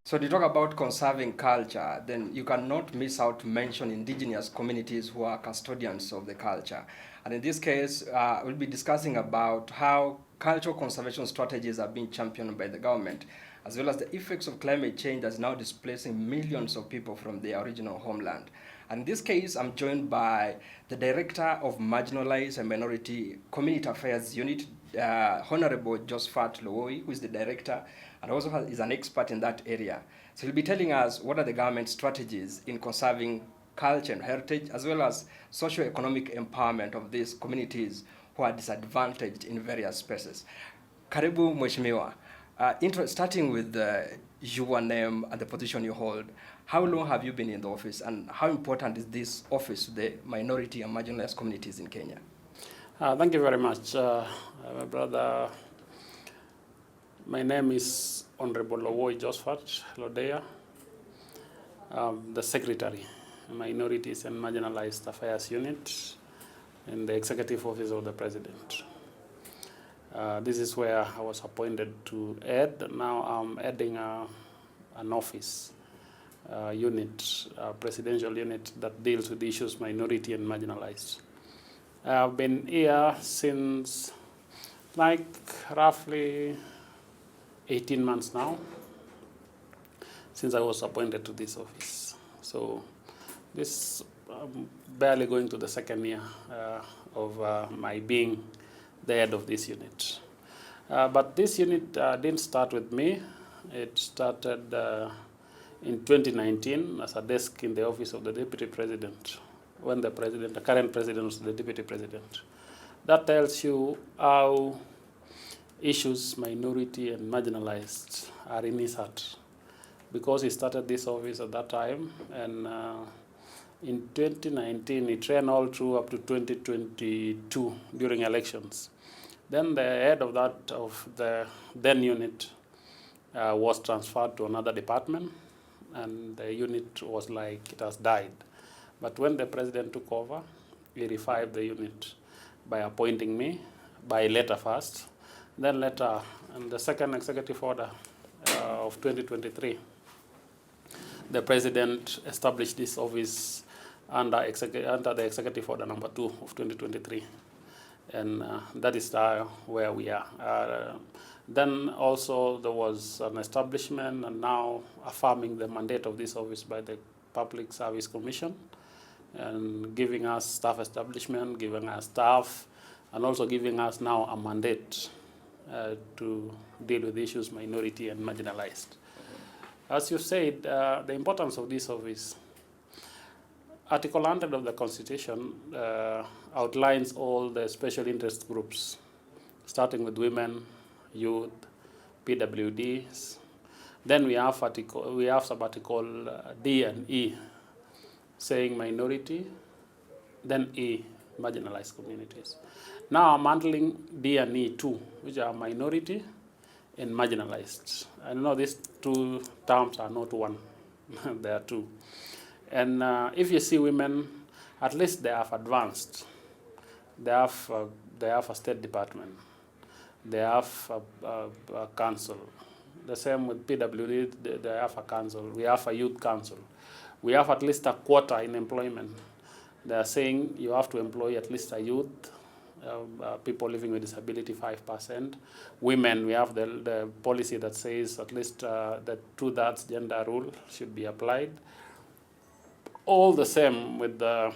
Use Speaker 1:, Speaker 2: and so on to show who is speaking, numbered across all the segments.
Speaker 1: So to talk about conserving culture, then you cannot miss out to mention indigenous communities who are custodians of the culture. And in this case, we'll be discussing about how cultural conservation strategies are being championed by the government, as well as the effects of climate change that's now displacing millions of people from their original homeland. And in this case, I'm joined by the Director of Marginalized and Minority Community Affairs Unit, Honorable Josephat Lowoi, who is the Director and also is an expert in that area. So he'll be telling us what are the government strategies in conserving culture and heritage, as well as socio-economic empowerment of these communities who are disadvantaged in various spaces. Karibu Mheshimiwa. Starting with your name and the position you hold, how long have you been in the office, and how important is this office to the minority and marginalized communities in Kenya?
Speaker 2: Thank you very much, my brother. My name is Honorable Lowoi Josephat Lodea. The Secretary, Minorities and Marginalized Affairs Unit in the Executive Office of the President. This is where I was appointed to head. Now I'm heading an office unit, a presidential unit that deals with issues minority and marginalized. I've been here since like roughly 18 months now, since I was appointed to this office. So this barely going to the second year of my being the head of this unit. But this unit didn't start with me. It started in 2019 as a desk in the office of the Deputy President, when the current president was the Deputy President. That tells you how issues minority and marginalized are in his heart, because he started this office at that time, and in 2019 it ran all through up to 2022 during elections. Then the head of the then unit was transferred to another department, and the unit was like it has died. But when the president took over, he revived the unit by appointing me by letter first. Then later, in the second executive order of 2023, the president established this office under the executive order number 2 of 2023. And that is where we are. Then also there was an establishment, and now affirming the mandate of this office by the Public Service Commission, and giving us staff establishment, giving us staff, and also giving us now a mandate to deal with issues minority and marginalized. As you said, the importance of this office, Article 100 of the Constitution outlines all the special interest groups, starting with women, youth, PWDs. Then we have sub-article D and E, saying minority, then E, marginalized communities. Now I'm handling D and E too, which are minority and marginalized. I know these two terms are not one, they are two. And if you see women, at least they have advanced. They have a state department. They have a council. The same with PWD, they have a council. We have a youth council. We have at least a quota in employment. They are saying you have to employ at least a youth, people living with disability 5%. Women, we have the policy that says at least the 2/3 gender rule should be applied. All the same with the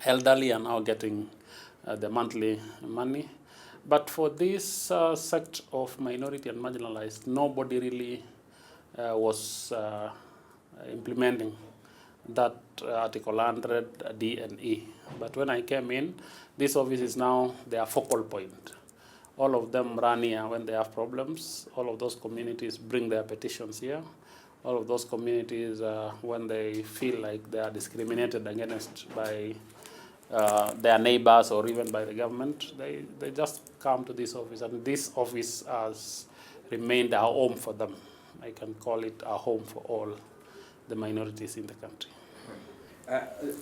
Speaker 2: elderly are now getting the monthly money. But for this sect of minority and marginalized, nobody really was implementing that Article 100 D and E. But when I came in, this office is now their focal point. All of them run here when they have problems. All of those communities bring their petitions here. All of those communities, when they feel like they are discriminated against by their neighbors or even by the government, they just come to this office, and this office has remained a home for them. I can call it a home for all the minorities in the country.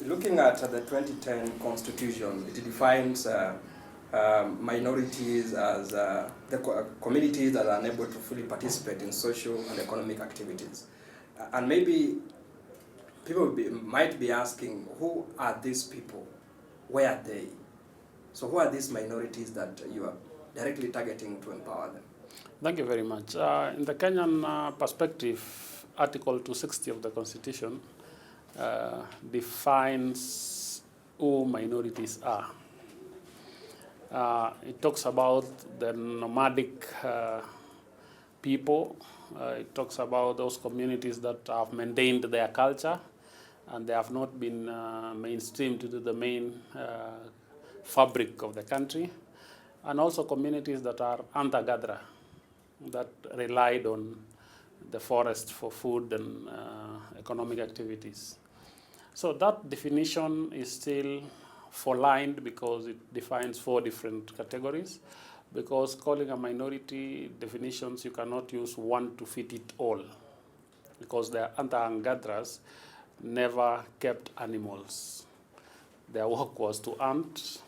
Speaker 1: Looking at the 2010 Constitution, it defines minorities as communities that are unable to fully participate in social and economic activities. And maybe people might be asking, who are these people? Where are they? So who are these minorities that you are directly targeting to empower them?
Speaker 2: Thank you very much. In the Kenyan perspective, Article 260 of the Constitution defines who minorities are. It talks about the nomadic people. It talks about those communities that have maintained their culture and they have not been mainstreamed to the main fabric of the country. And also communities that are hunter-gatherer, that relied on the forest for food and economic activities. So that definition is still four-lined because it defines four different categories. Because calling a minority definitions, you cannot use one to fit it all. Because the hunter-gatherers never kept animals. Their work was to hunt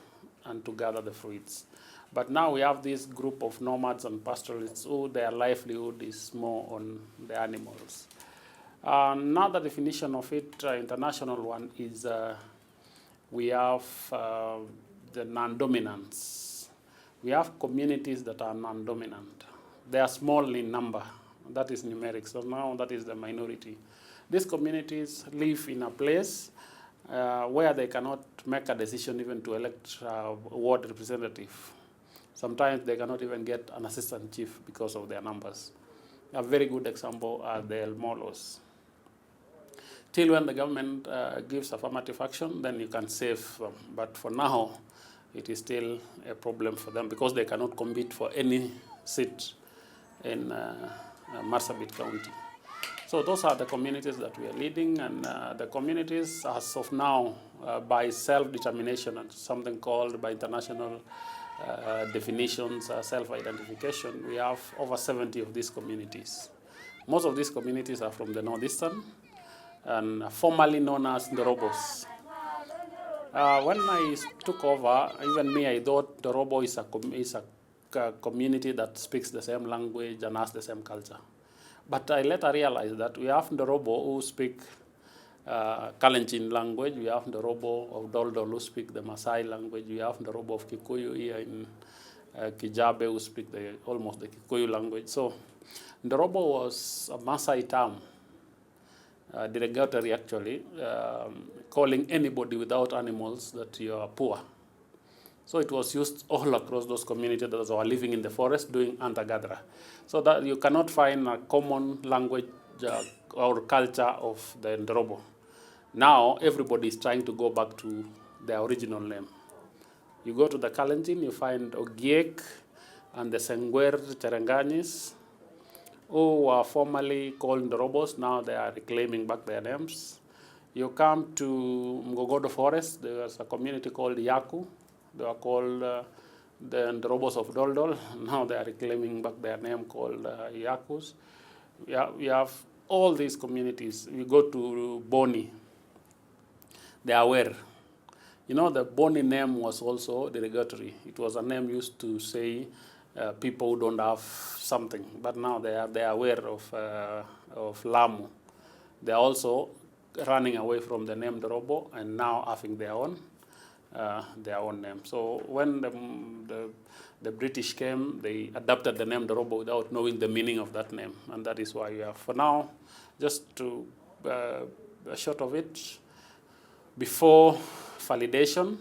Speaker 2: and to gather the fruits. But now we have this group of nomads and pastoralists who their livelihood is more on the animals. Another definition of it, international one, is we have the non-dominants. We have communities that are non-dominant. They are small in number. That is numeric. So now that is the minority. These communities live in a place where they cannot make a decision even to elect a ward representative. Sometimes they cannot even get an assistant chief because of their numbers. A very good example are the El Molos. Till when the government gives affirmative action, then you can save them. But for now, it is still a problem for them because they cannot compete for any seat in Marsabit County. So those are the communities that we are leading, and the communities as of now, by self-determination and something called by international definitions, self-identification, we have over 70 of these communities. Most of these communities are from the northeastern and formerly known as Ndorobos. When I took over, even me, I thought Ndorobo is a community that speaks the same language and has the same culture. But I later realized that we have Ndorobo who speak Kalenjin language, we have Ndorobo of Doldol who speak the Maasai language, we have Ndorobo of Kikuyu here in Kijabe who speak almost the Kikuyu language. So Ndorobo was a Maasai term, derogatory actually, calling anybody without animals that you are poor. So it was used all across those communities that were living in the forest doing hunter-gatherer. So that you cannot find a common language or culture of the Ndorobo. Now everybody is trying to go back to their original name. You go to the Kalenjin, you find Ogiek and the Sengwer Cherenganis, who were formerly called Ndorobos, now they are reclaiming back their names. You come to Mgogodo Forest, there was a community called Yaku. They were called the Ndorobos of Doldol. Now they are reclaiming back their name called Yakus. We have all these communities. We go to Boni. They are aware. You know, the Boni name was also derogatory. It was a name used to say people who don't have something. But now they are aware of Lamu. They are also running away from the name Ndorobo and now having their own name. So when the British came, they adopted the name Ndorobo without knowing the meaning of that name. And that is why we have, for now, just to a short of it, before validation,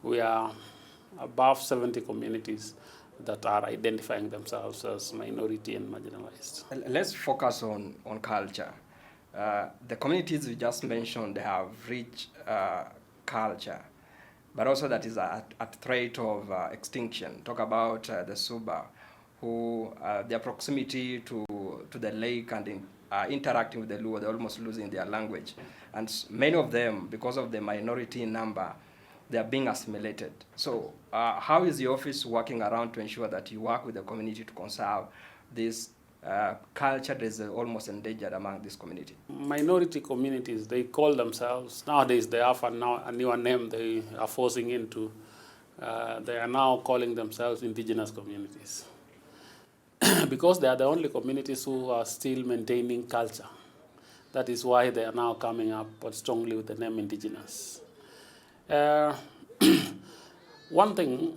Speaker 2: we are above 70 communities that are identifying themselves as minority and marginalized.
Speaker 1: Let's focus on culture. The communities we just mentioned, they have rich culture, but also that is at threat of extinction. Talk about the Suba, who their proximity to the lake and interacting with the Luo, they're almost losing their language. And many of them, because of the minority number, they are being assimilated. So how is the office working around to ensure that you work with the community to conserve this culture that is almost endangered among this community?
Speaker 2: Minority communities, they call themselves, nowadays they have a newer name they are forcing into They are now calling themselves indigenous communities because they are the only communities who are still maintaining culture. That is why they are now coming up strongly with the name indigenous. Uh, One thing,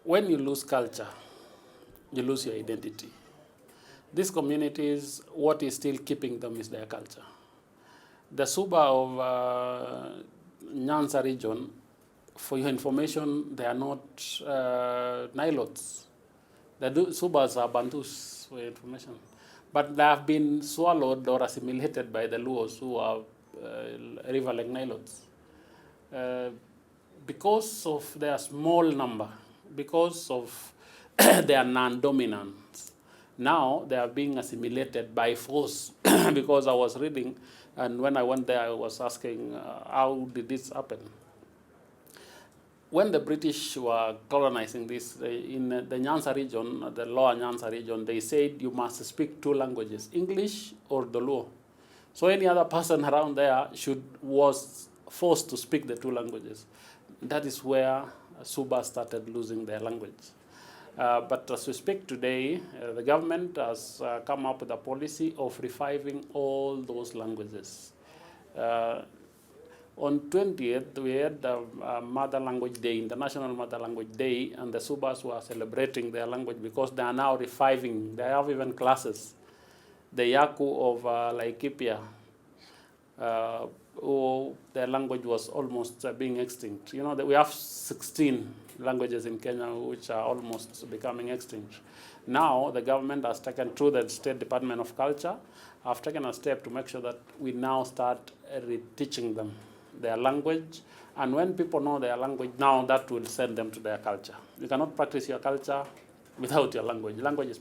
Speaker 2: when you lose culture, you lose your identity. These communities, what is still keeping them is their culture. The Suba of Nyanza region, for your information, they are not Nilots. The Subas are Bantus, for your information. But they have been swallowed or assimilated by the Luos, who are River Lake Nilots. Because of their small number, because of their non-dominance, now they are being assimilated by force. Because I was reading, and when I went there, I was asking, how did this happen? When the British were colonizing this, in the Nyanza region, the lower Nyanza region, they said you must speak two languages, English or the Luo. So any other person around there was forced to speak the two languages. That is where Suba started losing their language. But as we speak today, the government has come up with a policy of reviving all those languages. On 20th, we had the Mother Language Day, International Mother Language Day, and the Subas were celebrating their language because they are now reviving. They have even classes. The Yaku of Laikipia, their language was almost being extinct. You know, we have 16 languages in Kenya which are almost becoming extinct. Now, the government has taken, through the State Department of Culture, have taken a step to make sure that we now start teaching them their language. And when people know their language, now that will send them to their culture. You cannot practice your culture without your language. Language is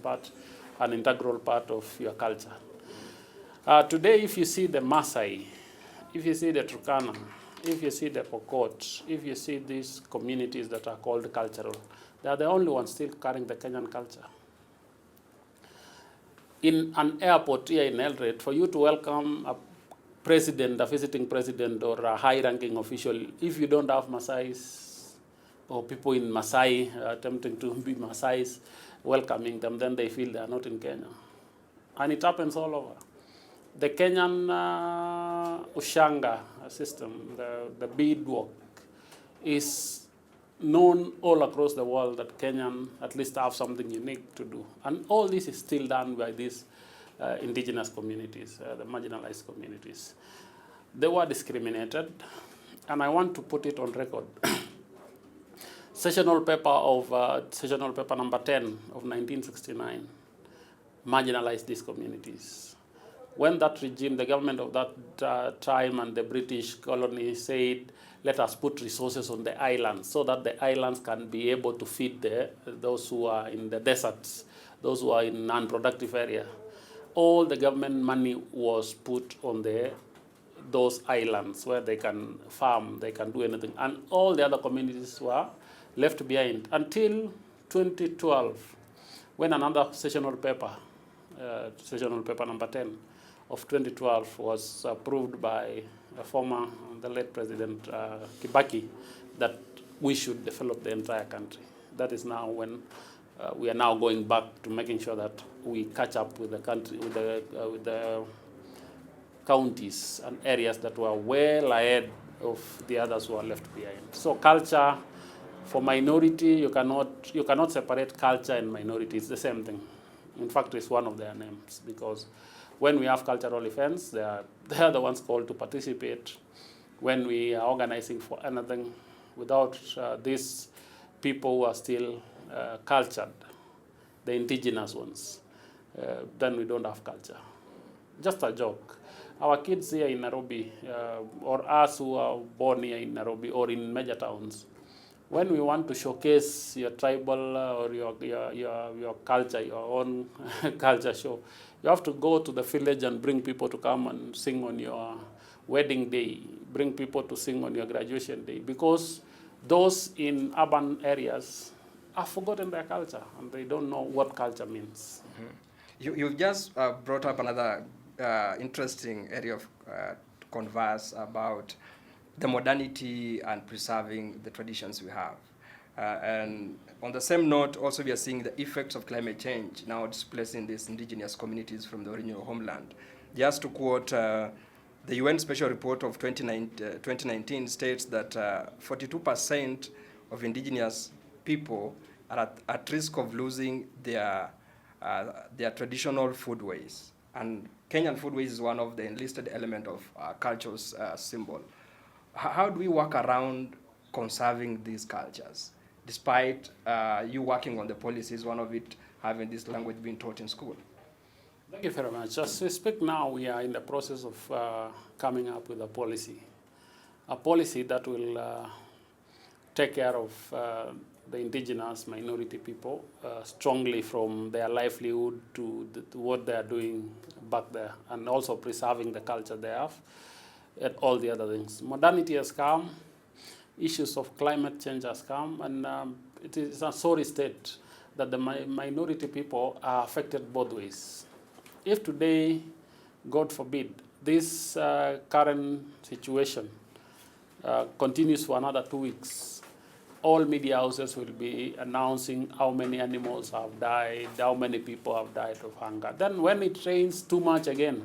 Speaker 2: an integral part of your culture. Today, if you see the Maasai, if you see the Turkana, if you see the Pokot, if you see these communities that are called cultural, they are the only ones still carrying the Kenyan culture. In an airport here in Eldoret, for you to welcome a president, a visiting president, or a high-ranking official, if you don't have Maasais or people in Maasai attempting to be Maasais welcoming them, then they feel they are not in Kenya. And it happens all over. The Kenyan Ushanga system, the beadwork, is known all across the world that Kenyan at least have something unique to do. And all this is still done by these indigenous communities, the marginalized communities. They were discriminated, and I want to put it on record. Sessional paper number 10 of 1969 marginalized these communities. When that regime, the government of that time and the British colony said, let us put resources on the islands so that the islands can be able to feed those who are in the deserts, those who are in non-productive area. All the government money was put on those islands where they can farm, they can do anything. And all the other communities were left behind until 2012, when another sessional paper number 10 of 2012 was approved by the late President Kibaki, that we should develop the entire country. That is now when we are now going back to making sure that we catch up with the country, with the counties and areas that were well ahead of the others who are left behind. So culture, for minority, you cannot separate culture and minority. It's the same thing. In fact, it's one of their names, because when we have cultural events, they are the ones called to participate. When we are organizing for anything, without these people who are still cultured, the indigenous ones, then we don't have culture. Just a joke. Our kids here in Nairobi, or us who are born here in Nairobi or in major towns, when we want to showcase your tribal or your culture, your own culture show, you have to go to the village and bring people to come and sing on your wedding day, bring people to sing on your graduation day, because those in urban areas have forgotten their culture and they don't know what culture means.
Speaker 1: Mm-hmm. You've just brought up another interesting area of to converse about the modernity and preserving the traditions we have. And on the same note, also we are seeing the effects of climate change now displacing these indigenous communities from the original homeland. Just to quote, the UN Special Report of 2019 states that 42% of indigenous people are at risk of losing their traditional foodways. And Kenyan foodways is one of the enlisted element of culture's symbol. How do we work around conserving these cultures, despite you working on the policies, one of it having this language being taught in school?
Speaker 2: Thank you very much. As we speak now, we are in the process of coming up with a policy that will take care of the indigenous minority people strongly from their livelihood to what they are doing back there, and also preserving the culture they have and all the other things. Modernity has come, issues of climate change has come, and it is a sorry state that the minority people are affected both ways. If today, God forbid, this current situation continues for another 2 weeks, all media houses will be announcing how many animals have died, how many people have died of hunger. Then when it rains too much again,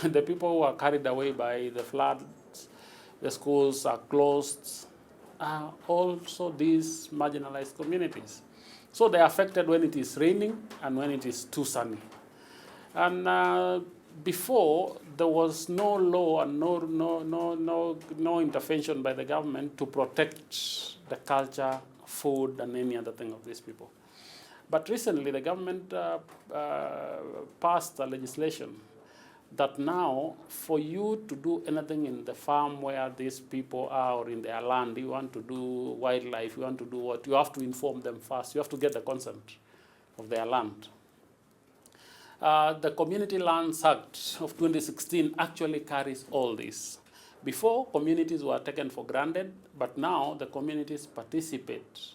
Speaker 2: the people who are carried away by the floods, the schools are closed, are also these marginalized communities. So they are affected when it is raining and when it is too sunny. And before, there was no law and no intervention by the government to protect the culture, food, and any other thing of these people. But recently, the government passed a legislation that now, for you to do anything in the farm where these people are or in their land, you want to do wildlife, you want to do what, you have to inform them first. You have to get the consent of their land. The Community Lands Act of 2016 actually carries all this. Before, communities were taken for granted, but now the communities participate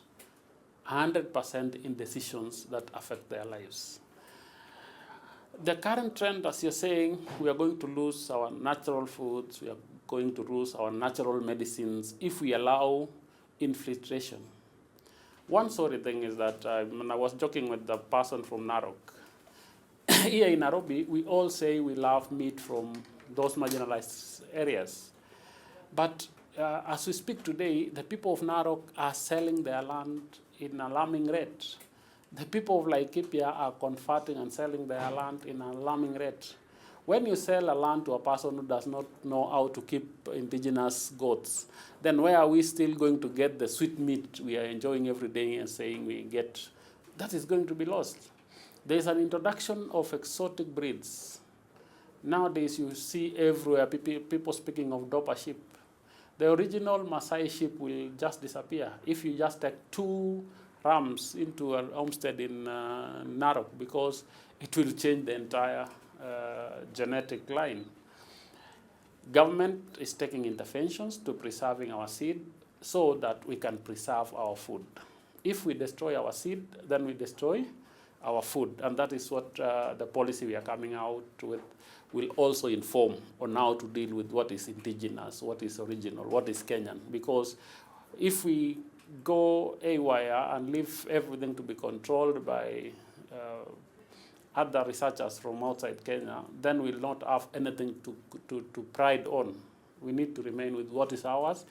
Speaker 2: 100% in decisions that affect their lives. The current trend, as you're saying, we are going to lose our natural foods, we are going to lose our natural medicines if we allow infiltration. One sorry thing is that when I was joking with the person from Narok, here in Nairobi, we all say we love meat from those marginalized areas. But as we speak today, the people of Narok are selling their land in an alarming rate. The people of Laikipia are converting and selling their land in an alarming rate. When you sell a land to a person who does not know how to keep indigenous goats, then where are we still going to get the sweet meat we are enjoying every day and saying we get? That is going to be lost. There's an introduction of exotic breeds. Nowadays, you see everywhere people speaking of Dopa sheep. The original Maasai sheep will just disappear if you just take 2 rams into a homestead in Narok, because it will change the entire genetic line. Government is taking interventions to preserving our seed so that we can preserve our food. If we destroy our seed, then we destroy our food, and that is what the policy we are coming out with will also inform on how to deal with what is indigenous, what is original, what is Kenyan. Because if we go haywire and leave everything to be controlled by other researchers from outside Kenya, then we'll not have anything to pride on. We need to remain with what is ours,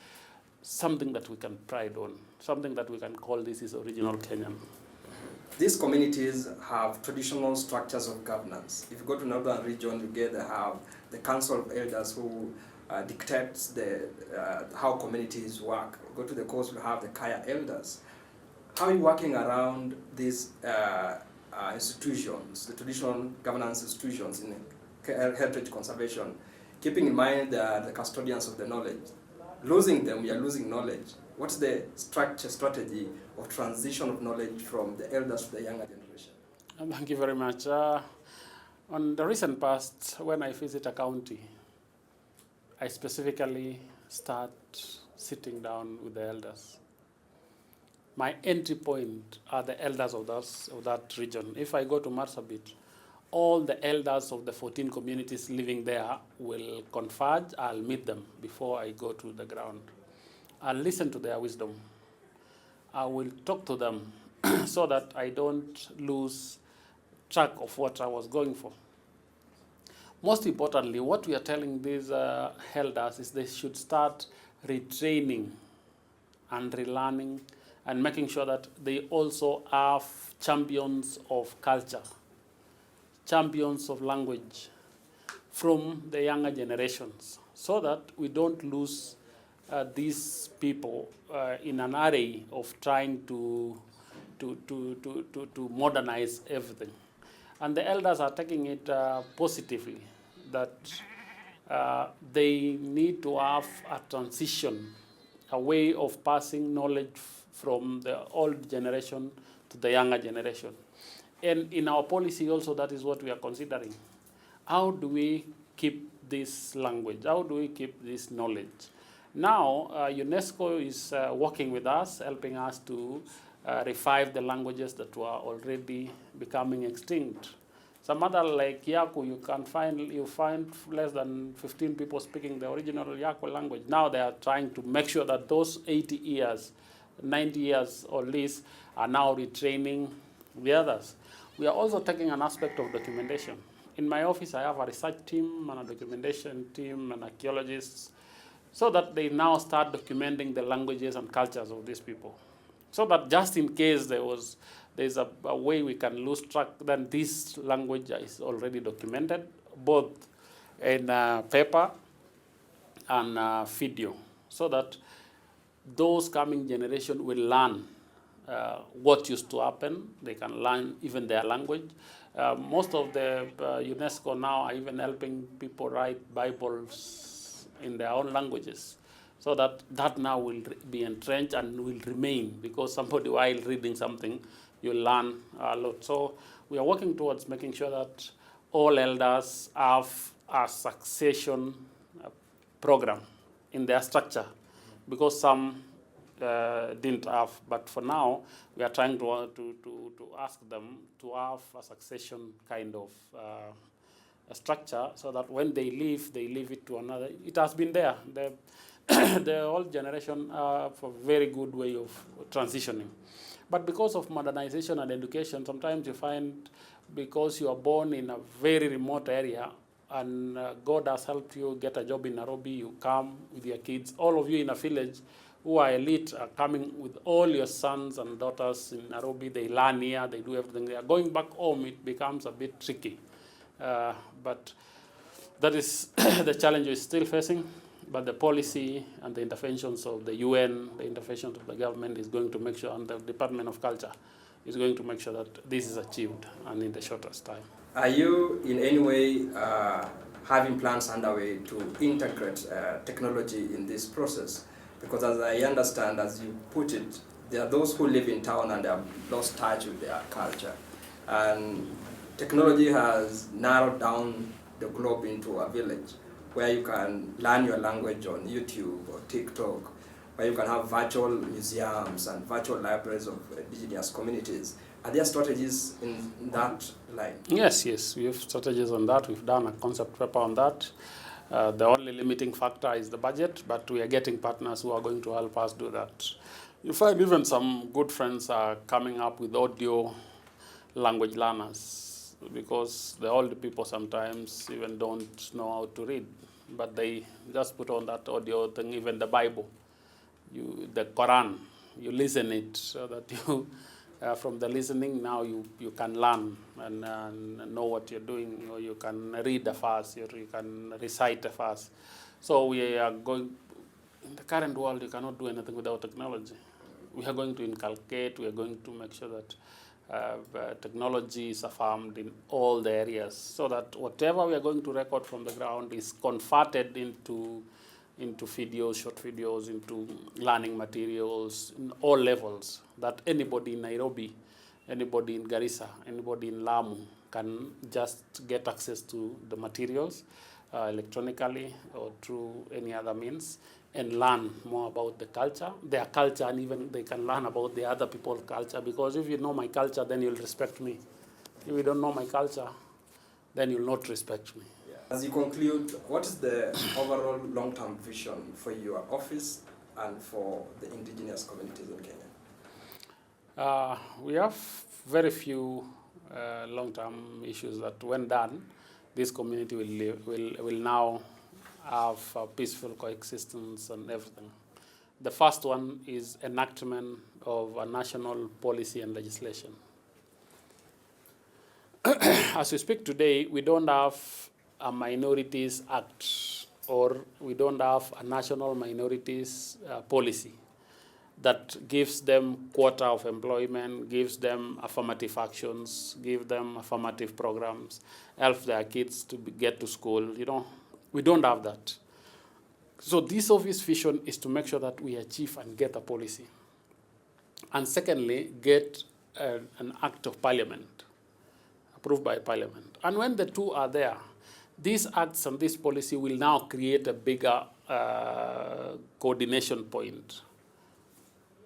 Speaker 2: something that we can pride on, something that we can call this is original Kenyan.
Speaker 1: These communities have traditional structures of governance. If you go to northern region, they have the council of elders who dictates how communities work. Go to the coast, we have the Kaya elders. How are you working around these institutions, the traditional governance institutions in heritage conservation, keeping in mind the custodians of the knowledge? Losing them, we are losing knowledge. What's the strategy of transition of knowledge from the elders to the younger generation?
Speaker 2: Thank you very much. On the recent past, when I visit a county, I specifically start sitting down with the elders. My entry point are the elders of that region. If I go to Marsabit, all the elders of the 14 communities living there will converge. I'll meet them before I go to the ground. I'll listen to their wisdom. I will talk to them so that I don't lose track of what I was going for. Most importantly, what we are telling these elders is they should start retraining and relearning and making sure that they also have champions of culture, champions of language from the younger generations, so that we don't lose these people in an array of trying to modernize everything. And the elders are taking it positively, that they need to have a transition, a way of passing knowledge from the old generation to the younger generation. And in our policy also, that is what we are considering. How do we keep this language? How do we keep this knowledge? Now, UNESCO is working with us, helping us to revive the languages that were already becoming extinct. Some other, like Yaku, you find less than 15 people speaking the original Yaku language. Now they are trying to make sure that those 80 years, 90 years or less are now retraining the others. We are also taking an aspect of documentation. In my office, I have a research team and a documentation team and archaeologists, so that they now start documenting the languages and cultures of these people. So that just in case there's a way we can lose track, then this language is already documented, both in paper and video, so that those coming generation will learn what used to happen. They can learn even their language. Most of the UNESCO now are even helping people write Bibles in their own languages, so that now will be entrenched and will remain, because somebody while reading something, you learn a lot. So we are working towards making sure that all elders have a succession program in their structure, because some didn't have. But for now, we are trying to ask them to have a succession kind of a structure, so that when they leave it to another. It has been there. The old generation have a very good way of transitioning. But because of modernization and education, sometimes you find, because you are born in a very remote area and God has helped you get a job in Nairobi, you come with your kids, all of you in a village who are elite are coming with all your sons and daughters in Nairobi. They learn here, they do everything there. Going back home, it becomes a bit tricky. But that is the challenge we're still facing. But the policy and the interventions of the UN, the interventions of the government is going to make sure, and the Department of Culture is going to make sure that this is achieved, and in the shortest time.
Speaker 1: Are you in any way having plans underway to integrate technology in this process? Because as I understand, as you put it, there are those who live in town and they have lost touch with their culture. And technology has narrowed down the globe into a village, where you can learn your language on YouTube or TikTok, where you can have virtual museums and virtual libraries of indigenous communities. Are there strategies in that line?
Speaker 2: Yes, we have strategies on that. We've done a concept paper on that. The only limiting factor is the budget, but we are getting partners who are going to help us do that. You find even some good friends are coming up with audio language learners, because the older people sometimes even don't know how to read, but they just put on that audio thing, even the Bible, the Quran, you listen it, so that you, from the listening, now you can learn and know what you're doing, or you can read the verse, or you can recite the verse. So we are going, in the current world, you cannot do anything without technology. We are going to inculcate, we are going to make sure that technology is affirmed in all the areas, so that whatever we are going to record from the ground is converted into videos, short videos, into learning materials in all levels, that anybody in Nairobi, anybody in Garissa, anybody in Lamu can just get access to the materials electronically or through any other means, and learn more about the culture, their culture, and even they can learn about the other people's culture. Because if you know my culture, then you'll respect me. If you don't know my culture, then you'll not respect me.
Speaker 1: As you conclude, what is the overall long-term vision for your office and for the indigenous communities in Kenya?
Speaker 2: We have very few long-term issues that, when done, this community will now have peaceful coexistence and everything. The first one is enactment of a national policy and legislation. As we speak today, we don't have a Minorities Act, or we don't have a national minorities policy that gives them quota of employment, gives them affirmative actions, give them affirmative programs, help their kids to get to school. We don't have that. So this office vision is to make sure that we achieve and get a policy. And secondly, get an act of parliament, approved by parliament. And when the two are there, these acts and this policy will now create a bigger coordination point,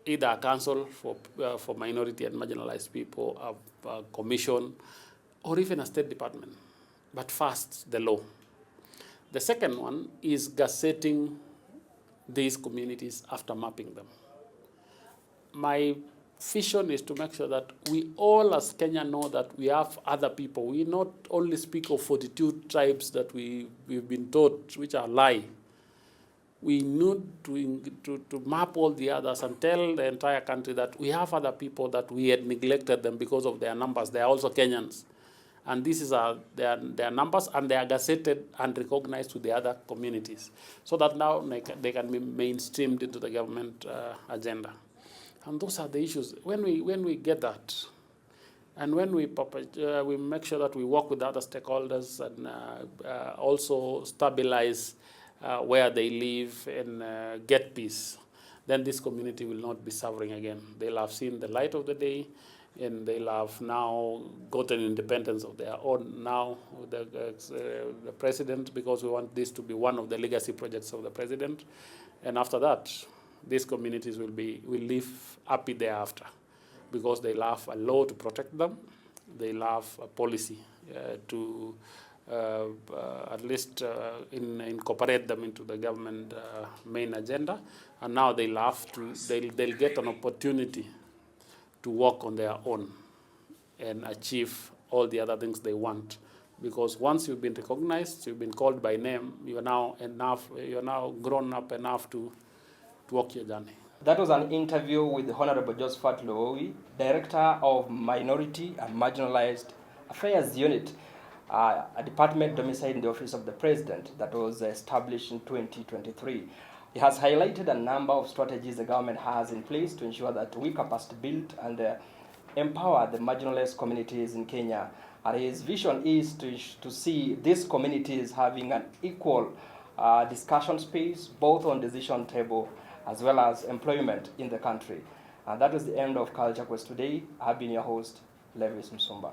Speaker 2: either a council for minority and marginalized people, a commission, or even a state department. But first, the law. The second one is gazetting these communities after mapping them. My vision is to make sure that we all as Kenya know that we have other people. We not only speak of 42 tribes that we've been taught, which are lie. We need to map all the others and tell the entire country that we have other people that we had neglected them because of their numbers. They are also Kenyans. And this is their numbers, and they are gazetted and recognized to the other communities, so that now they can be mainstreamed into the government agenda. And those are the issues. When we get that, and when we make sure that we work with other stakeholders and also stabilize where they live and get peace, then this community will not be suffering again. They'll have seen the light of the day, and they'll have now gotten independence of their own now, the president, because we want this to be one of the legacy projects of the president. And after that, these communities will live happy thereafter, because they'll have a law to protect them, they'll have a policy to at least incorporate them into the government main agenda, and now they'll get an opportunity to work on their own and achieve all the other things they want. Because once you've been recognized, you've been called by name, you're now grown up enough to walk your journey.
Speaker 1: That was an interview with the Honorable Josephat Lowi, Director of Minority and Marginalized Affairs Unit, a department domiciled in the Office of the President that was established in 2023. He has highlighted a number of strategies the government has in place to ensure that we capacity build and empower the marginalized communities in Kenya. And his vision is to see these communities having an equal discussion space, both on decision table as well as employment in the country. And that is the end of Culture Quest today. I've been your host, Levis Msumba.